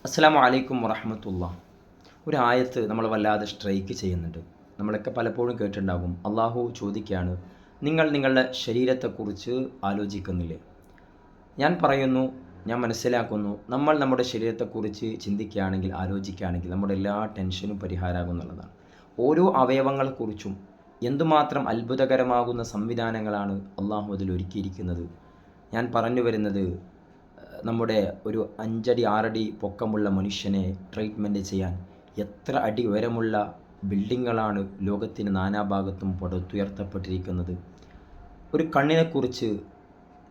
അസ്സലാമു അലൈക്കും വറഹ്മത്തുള്ളാ. ഒരു ആയത്ത് നമ്മൾ വല്ലാതെ സ്ട്രൈക്ക് ചെയ്യുന്നുണ്ട്. നമ്മളൊക്കെ പലപ്പോഴും കേട്ടിട്ടുണ്ടാകും. അള്ളാഹു ചോദിക്കുകയാണ്, നിങ്ങൾ നിങ്ങളുടെ ശരീരത്തെക്കുറിച്ച് ആലോചിക്കുന്നില്ലേ? ഞാൻ പറയുന്നു, ഞാൻ മനസ്സിലാക്കുന്നു, നമ്മൾ നമ്മുടെ ശരീരത്തെക്കുറിച്ച് ചിന്തിക്കുകയാണെങ്കിൽ, ആലോചിക്കുകയാണെങ്കിൽ നമ്മുടെ എല്ലാ ടെൻഷനും പരിഹാരമാകും എന്നുള്ളതാണ്. ഓരോ അവയവങ്ങളെക്കുറിച്ചും എന്തുമാത്രം അത്ഭുതകരമാകുന്ന സംവിധാനങ്ങളാണ് അള്ളാഹു അതിൽ ഒരുക്കിയിരിക്കുന്നത്. ഞാൻ പറഞ്ഞു വരുന്നത്, നമ്മുടെ ഒരു 5 അടി 6 അടി പൊക്കമുള്ള മനുഷ്യനെ ട്രീറ്റ്മെൻറ്റ് ചെയ്യാൻ എത്ര അടി ഉയരമുള്ള ബിൽഡിങ്ങുകളാണ് ലോകത്തിന് നാനാഭാഗത്തും പടുത്തുയർത്തപ്പെട്ടിരിക്കുന്നത്. ഒരു കണ്ണിനെക്കുറിച്ച്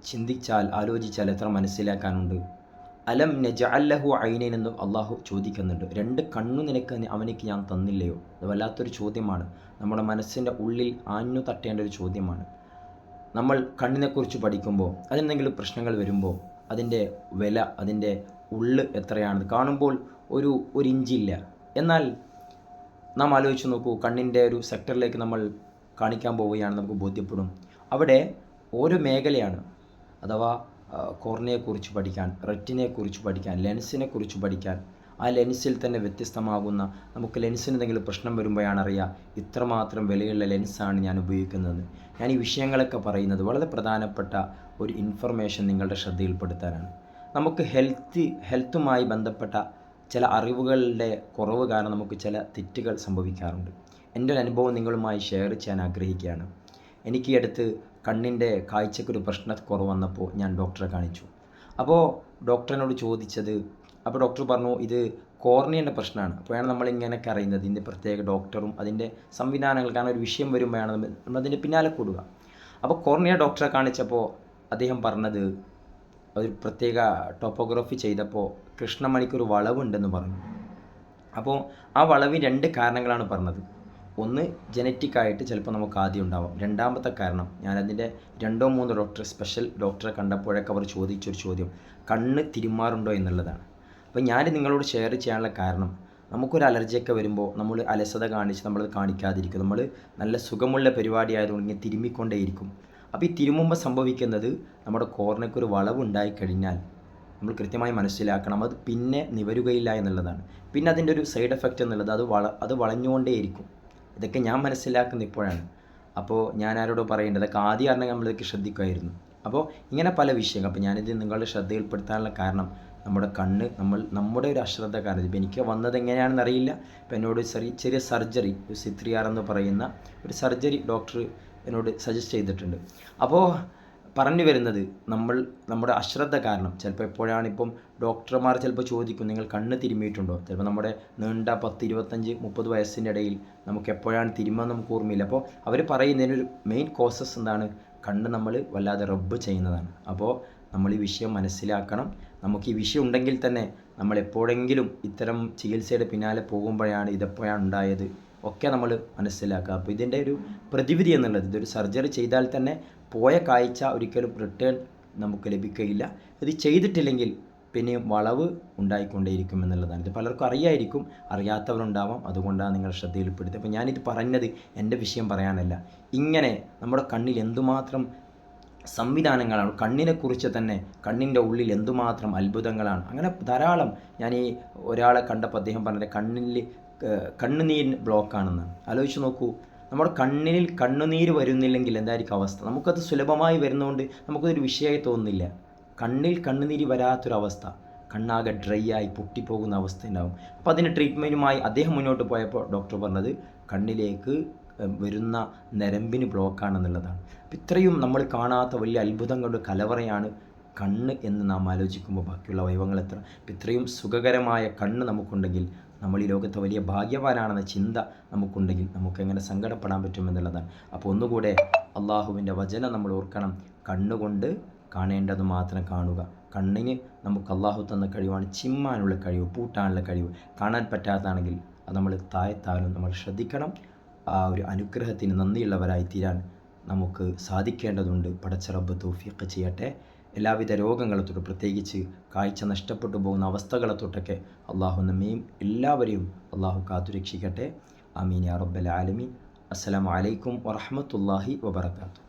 ചിന്തിച്ചാൽ, ആലോചിച്ചാൽ എത്ര മനസ്സിലാക്കാനുണ്ട്. അലം നജഅൽ ലഹു ഐനൈൻ എന്ന് അള്ളാഹു ചോദിക്കുന്നുണ്ട്. 2 കണ്ണു അവനിക്ക് ഞാൻ തന്നില്ലയോ? അത് വല്ലാത്തൊരു ചോദ്യമാണ്. നമ്മുടെ മനസ്സിൻ്റെ ഉള്ളിൽ ആഞ്ഞു തട്ടേണ്ട ഒരു ചോദ്യമാണ്. നമ്മൾ കണ്ണിനെക്കുറിച്ച് പഠിക്കുമ്പോൾ, അതിനെന്തെങ്കിലും പ്രശ്നങ്ങൾ വരുമ്പോൾ അതിൻ്റെ വില, അതിൻ്റെ ഉള്ള് എത്രയാണ് കാണുമ്പോൾ ഒരു ഇഞ്ചില്ല. എന്നാൽ നാം ആലോചിച്ച് നോക്കൂ, കണ്ണിൻ്റെ ഒരു സെക്ടറിലേക്ക് നമ്മൾ കാണിക്കാൻ പോവുകയാണ്, നമുക്ക് ബോധ്യപ്പെടും അവിടെ ഓരോ മേഖലയാണ്. അഥവാ കോർണിയയെക്കുറിച്ച് പഠിക്കാൻ, റെറ്റിനെക്കുറിച്ച് പഠിക്കാൻ, ലെൻസിനെക്കുറിച്ച് പഠിക്കാൻ, ആ ലെൻസിൽ തന്നെ വ്യത്യസ്തമാകുന്ന, നമുക്ക് ലെൻസിന് എന്തെങ്കിലും പ്രശ്നം വരുമ്പോഴാണ് അറിയുക ഇത്രമാത്രം വിലയുള്ള ലെൻസാണ് ഞാൻ ഉപയോഗിക്കുന്നത്. ഞാൻ ഈ വിഷയങ്ങളൊക്കെ പറയുന്നത് വളരെ പ്രധാനപ്പെട്ട ഒരു ഇൻഫർമേഷൻ നിങ്ങളുടെ ശ്രദ്ധയിൽപ്പെടുത്താനാണ്. നമുക്ക് ഹെൽത്തുമായി ബന്ധപ്പെട്ട ചില അറിവുകളുടെ കുറവ് കാരണം നമുക്ക് ചില തെറ്റുകൾ സംഭവിക്കാറുണ്ട്. എൻ്റെ ഒരു അനുഭവം നിങ്ങളുമായി ഷെയർ ചെയ്യാൻ ആഗ്രഹിക്കുകയാണ്. എനിക്ക് ഈ അടുത്ത് കണ്ണിൻ്റെ കാഴ്ചക്കൊരു പ്രശ്നക്കുറവ് വന്നപ്പോൾ ഞാൻ ഡോക്ടറെ കാണിച്ചു. അപ്പോൾ ഡോക്ടറിനോട് ചോദിച്ചത്, അപ്പോൾ ഡോക്ടർ പറഞ്ഞു ഇത് കോർണിയൻ്റെ പ്രശ്നമാണ്. അപ്പോഴാണ് നമ്മളിങ്ങനെയൊക്കെ അറിയുന്നത് ഇതിൻ്റെ പ്രത്യേക ഡോക്ടറും അതിൻ്റെ സംവിധാനങ്ങൾ, കാരണം ഒരു വിഷയം വരുമ്പോഴാണ് നമ്മളതിൻ്റെ പിന്നാലെ കൂടുക. അപ്പോൾ കോർണിയ ഡോക്ടറെ കാണിച്ചപ്പോൾ അദ്ദേഹം പറഞ്ഞത്, ഒരു പ്രത്യേക ടോപ്പോഗ്രാഫി ചെയ്തപ്പോൾ കൃഷ്ണമണിക്കൊരു വളവുണ്ടെന്ന് പറഞ്ഞു. അപ്പോൾ ആ വളവിന് 2 കാരണങ്ങളാണ് പറഞ്ഞത്. ഒന്ന്, ജനറ്റിക്കായിട്ട് ചിലപ്പോൾ നമുക്ക് ആദ്യം ഉണ്ടാവാം. രണ്ടാമത്തെ കാരണം, ഞാനതിൻ്റെ 2 3 സ്പെഷ്യൽ ഡോക്ടറെ കണ്ടപ്പോഴൊക്കെ അവർ ചോദിച്ചൊരു ചോദ്യം, കണ്ണ് തിരുമാറുണ്ടോ എന്നുള്ളതാണ്. അപ്പോൾ ഞാൻ നിങ്ങളോട് ഷെയർ ചെയ്യാനുള്ള കാരണം, നമുക്കൊരു അലർജിയൊക്കെ വരുമ്പോൾ നമ്മൾ അലസത കാണിച്ച് നമ്മളത് കാണിക്കാതിരിക്കും. നമ്മൾ നല്ല സുഖമുള്ള പരിപാടി ആയതുകൊണ്ട് ഇങ്ങനെ തിരുമ്മിക്കൊണ്ടേയിരിക്കും. അപ്പോൾ ഈ തിരുമുമ്പോൾ സംഭവിക്കുന്നത്, നമ്മുടെ കോർണയ്ക്കൊരു വളവ് ഉണ്ടായിക്കഴിഞ്ഞാൽ നമ്മൾ കൃത്യമായി മനസ്സിലാക്കണം, അത് പിന്നെ നിവരുകയില്ല എന്നുള്ളതാണ്. പിന്നെ അതിൻ്റെ ഒരു സൈഡ് എഫക്റ്റ് എന്നുള്ളത് അത് വളഞ്ഞുകൊണ്ടേയിരിക്കും. ഇതൊക്കെ ഞാൻ മനസ്സിലാക്കുന്ന ഇപ്പോഴാണ്. അപ്പോൾ ഞാൻ ആരോടോ പറയേണ്ടത്, അതൊക്കെ ആദ്യം അറിഞ്ഞാൽ നമ്മളിതൊക്കെ ശ്രദ്ധിക്കുമായിരുന്നു. അപ്പോൾ ഇങ്ങനെ പല വിഷയങ്ങൾ, അപ്പോൾ ഞാനിത് നിങ്ങളുടെ ശ്രദ്ധയിൽപ്പെടുത്താനുള്ള കാരണം, നമ്മുടെ കണ്ണ് നമ്മുടെ ഒരു അശ്രദ്ധ കാരണം, ഇപ്പോൾ എനിക്ക് വന്നത് എങ്ങനെയാണെന്ന് അറിയില്ല. ഇപ്പോൾ എന്നോട് ചെറിയ സർജറി, ഒരു സിത്രിയാർ എന്ന് പറയുന്ന ഒരു സർജറി ഡോക്ടർ എന്നോട് സജസ്റ്റ് ചെയ്തിട്ടുണ്ട്. അപ്പോൾ പറഞ്ഞു വരുന്നത്, നമ്മുടെ അശ്രദ്ധ കാരണം ചിലപ്പോൾ എപ്പോഴാണിപ്പം ഡോക്ടർമാർ ചിലപ്പോൾ ചോദിക്കും, നിങ്ങൾ കണ്ണ് തിരുമ്മിയിട്ടുണ്ടോ? ചിലപ്പോൾ നമ്മുടെ നീണ്ട 10 25 30 വയസ്സിൻ്റെ ഇടയിൽ നമുക്ക് എപ്പോഴാണ് തിരുമ്മാൻ നമുക്ക് ഓർമ്മയില്ല. അപ്പോൾ അവർ പറയുന്നതിനൊരു മെയിൻ കോസസ് എന്താണ്? കണ്ണ് നമ്മൾ വല്ലാതെ റബ്ബ് ചെയ്യുന്നതാണ്. അപ്പോൾ നമ്മൾ ഈ വിഷയം മനസ്സിലാക്കണം. നമുക്ക് ഈ വിഷയം ഉണ്ടെങ്കിൽ തന്നെ നമ്മൾ എപ്പോഴെങ്കിലും ഇത്തരം ചികിത്സയുടെ പിന്നാലെ പോകുമ്പോഴാണ് ഇതെപ്പോഴാണ് ഉണ്ടായത് ഒക്കെ നമ്മൾ മനസ്സിലാക്കുക. അപ്പോൾ ഇതിൻ്റെ ഒരു പ്രതിവിധി എന്നുള്ളത്, ഇതൊരു സർജറി ചെയ്താൽ തന്നെ പോയ കാഴ്ച ഒരിക്കലും റിട്ടേൺ നമുക്ക് ലഭിക്കുകയില്ല. ഇത് ചെയ്തിട്ടില്ലെങ്കിൽ പിന്നെയും വളവ് ഉണ്ടായിക്കൊണ്ടേയിരിക്കും എന്നുള്ളതാണ്. ഇത് പലർക്കും അറിയായിരിക്കും, അറിയാത്തവരുണ്ടാവാം, അതുകൊണ്ടാണ് നിങ്ങൾ ശ്രദ്ധയിൽപ്പെടുത്തുക. അപ്പോൾ ഞാനിത് പറഞ്ഞത് എൻ്റെ വിഷയം പറയാനല്ല, ഇങ്ങനെ നമ്മുടെ കണ്ണിൽ എന്തുമാത്രം സംവിധാനങ്ങളാണ്, കണ്ണിനെക്കുറിച്ച് തന്നെ കണ്ണിൻ്റെ ഉള്ളിൽ എന്തുമാത്രം അത്ഭുതങ്ങളാണ്. അങ്ങനെ ധാരാളം. ഞാൻ ഈ ഒരാളെ കണ്ടപ്പോൾ അദ്ദേഹം പറഞ്ഞത് കണ്ണുനീരിന് ബ്ലോക്കാണെന്നാണ്. ആലോചിച്ച് നോക്കൂ, നമ്മുടെ കണ്ണിൽ കണ്ണുനീര് വരുന്നില്ലെങ്കിൽ എന്തായിരിക്കും അവസ്ഥ? നമുക്കത് സുലഭമായി വരുന്നതുകൊണ്ട് നമുക്കതൊരു വിഷയമായി തോന്നുന്നില്ല. കണ്ണിൽ കണ്ണുനീര് വരാത്തൊരവസ്ഥ, കണ്ണാകെ ഡ്രൈ ആയി പൊട്ടിപ്പോകുന്ന അവസ്ഥ ഉണ്ടാകും. അപ്പോൾ അതിന് ട്രീറ്റ്മെൻറ്റുമായി അദ്ദേഹം മുന്നോട്ട് പോയപ്പോൾ ഡോക്ടർ പറഞ്ഞത് കണ്ണിലേക്ക് വരുന്ന നരമ്പിന് ബ്ലോക്കാണെന്നുള്ളതാണ്. അപ്പോൾ ഇത്രയും നമ്മൾ കാണാത്ത വലിയ അത്ഭുതങ്ങളുടെ കലവറയാണ് കണ്ണ് എന്ന് നാം ആലോചിക്കുമ്പോൾ ബാക്കിയുള്ള അവയവങ്ങൾ എത്ര. ഇത്രയും സുഖകരമായ കണ്ണ് നമുക്കുണ്ടെങ്കിൽ, നമ്മൾ ഈ ലോകത്തെ വലിയ ഭാഗ്യവാനാണെന്ന ചിന്ത നമുക്കുണ്ടെങ്കിൽ നമുക്കെങ്ങനെ സങ്കടപ്പെടാൻ പറ്റുമെന്നുള്ളതാണ്. അപ്പോൾ ഒന്നുകൂടെ അള്ളാഹുവിൻ്റെ വചനം നമ്മൾ ഓർക്കണം, കണ്ണുകൊണ്ട് കാണേണ്ടത് മാത്രം കാണുക. കണ്ണിന് നമുക്ക് അള്ളാഹു തന്ന കഴിവാണ് ചിമ്മാനുള്ള കഴിവ്, പൂട്ടാനുള്ള കഴിവ്. കാണാൻ പറ്റാത്തതാണെങ്കിൽ അത് നമ്മൾ താഴ്ത്താനും നമ്മൾ ശ്രദ്ധിക്കണം. ആ ഒരു അനുഗ്രഹത്തിന് നന്ദിയുള്ളവരായി തീരാൻ നമുക്ക് സാധിക്കേണ്ടതുണ്ട്. പടച്ച റബ്ബ് തൗഫീഖ് ചെയ്യട്ടെ. എല്ലാവിധ രോഗങ്ങളെ തൊട്ട്, പ്രത്യേകിച്ച് കാഴ്ച നഷ്ടപ്പെട്ടു പോകുന്ന അവസ്ഥകളെ തൊട്ടൊക്കെ അള്ളാഹു നമ്മയും എല്ലാവരെയും അള്ളാഹു കാത്തുരക്ഷിക്കട്ടെ. ആമീൻ യാ റബ്ബൽ ആലമീൻ. അസ്സലാമു അലൈക്കും വറഹ്മത്തുള്ളാഹി വബറകാതുഹു.